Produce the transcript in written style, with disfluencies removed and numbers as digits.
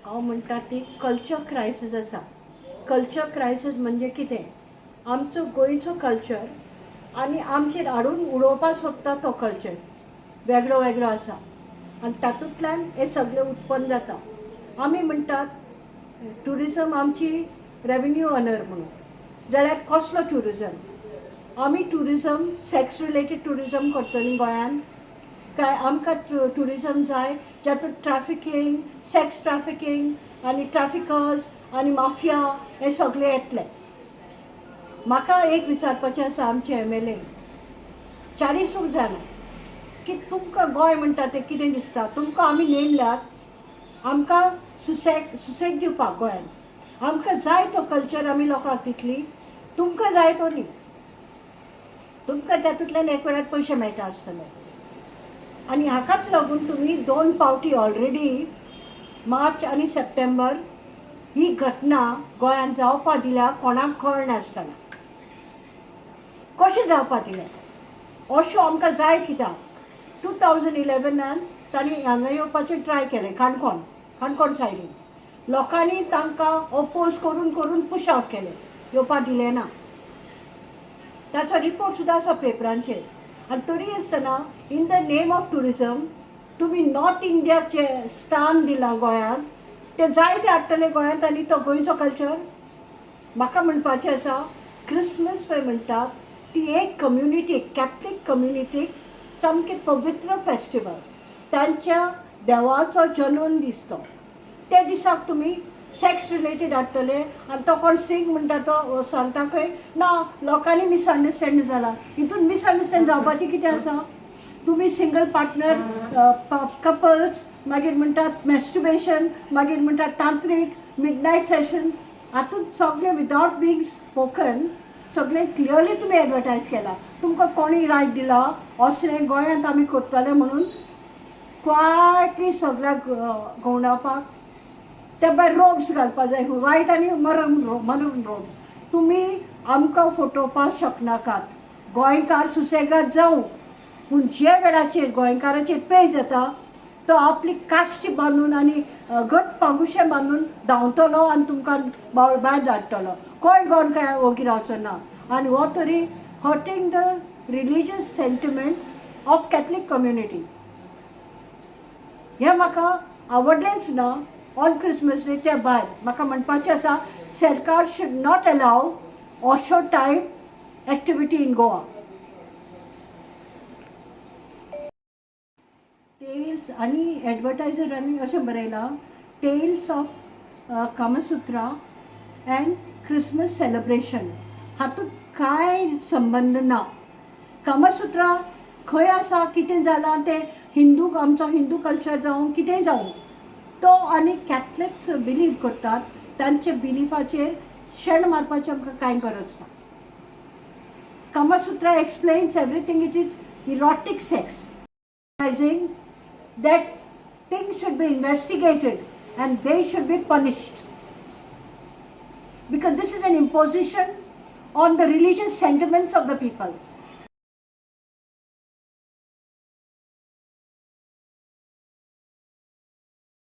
हांव म्हणटा ती कल्चर क्रायसीस आसा. कल्चर क्रायसीस म्हणजे कितें? आमचो गोंयचो कल्चर आनी आमचेर हाडून उडोवपाक सोदता तो कल्चर वेगळो वेगळो आसा आनी तातूंतल्यान हें सगळें उत्पन्न जाता. आमी म्हणटात ट्युरिजम आमची रेवेन्यू अर्नर म्हणून. जाल्यार कसलो ट्युरिजम? आमी ट्युरिजम सेक्स रिलेटेड ट्युरिजम करतलीं गोंयान काय आमकां ट्युरिजम जाय जातूंत ट्रॅफिकींग, सेक्स ट्रॅफिकींग आनी ट्रॅफिकर्स आनी माफिया हे सगळे येतले? म्हाका एक विचारपाचें आसा आमचे MLA 40 जाणां की तुमकां गोंय म्हणटा तें कितें दिसता? तुमकां आमी नेमल्यात आमकां सुसेग दिवपाक गोंयान. आमकां जाय तो कल्चर आमी लोकांक दितली, तुमकां जाय तो न्ही. तुमकां तातूंतल्यान एक वेळार पयशे मेळटा आसतले. आनी हाकाच लागून तुमी 2 फावटी ऑलरेडी मार्च आनी सप्टेंबर ही घटना गोंयान जावपाक दिल्या कोणाक कळनासतना. कशें जावपाक दिलें? अश्यो आमकां जाय कित्याक? 2011 तांणी हांगा येवपाचें ट्राय केलें काणकोण सायडीन. लोकांनी तांकां ओपोज करून करून पुश आवट केलें, येवपाक दिलें ना. ताचो रिपोर्ट सुद्दां आसा पेपरांचेर. आनी तरी आसतना in the name of tourism तुमी नॉर्थ इंडियाचें स्थान दिलां गोंयांत. ते जाय ते हाडटले गोंयांत आनी तो गोंयचो कल्चर. म्हाका म्हणपाचें आसा क्रिसमस पळय म्हणटात ती एक कम्युनिटी, कॅथलीक कम्युनिटीक सामकें पवित्र फेस्टिवल. तांच्या देवाचो जल्म दीस तो. ते दिसाक तुमी सेक्स रिलेटेड हाडटले आनी तो कोण सिंग म्हणटा तो सांगता खंय ना लोकांनी मिसअंडरस्टँड जाला. हितून मिसअंडरस्टँड जावपाचें कितें आसा? तुमी सिंगल पार्टनर कपल्स, मागीर म्हणटात मॅस्टुर्बेशन, मागीर म्हणटात तांत्रीक, मिडनायट सेशन, हातूंत सगळें विदावट बींग स्पोकन सगळें क्लियरली तुमी एडवर्टायज केला. तुमकां कोणी रायट दिला असलें गोंयांत आमी करतले म्हणून क्वायटली सगळ्याक घोवडावपाक. ते भायर रोब्स घालपाक जाय, वायट आनी मरून रोब्स. तुमी आमकां फटोवपाक शकनाकात. गोंयकार सुसेगाद जावं पूण जे वेळाचेर गोंयकाराचेर पे जाता तो आपली काश्टी बांदून आनी घट पांगुशें बांदून धांवतलो आनी तुमकां भायर धाडटलो. कोण गोंयकार ओगी रावचो ना. आनी हो तरी hurting the religious sentiments of Catholic community. हें म्हाका आवडलेंच ना. ऑन क्रिसमस डे ते भायर म्हाका म्हणपाचें आसा सरकार शूड नॉट अलाव असो type activity in Goa. Tales आनी एडवर्टायजरांनी अशें बरयलां tales of Kamasutra and Christmas celebration. हातूंत कांय संबंद ना. कामसूत्रा खंय आसा, कितें जालां तें हिंदू आमचो हिंदू कल्चर जावं कितेंय जावं तो आनी कॅथलिक्स बिलीव करतात. तांचे बिलिफाचेर शेण मारपाचें आमकां कांय गरज ना. Kamasutra explains everything. It is erotic sex that things should be investigated and they should be punished because this is an imposition on the religious sentiments of the people.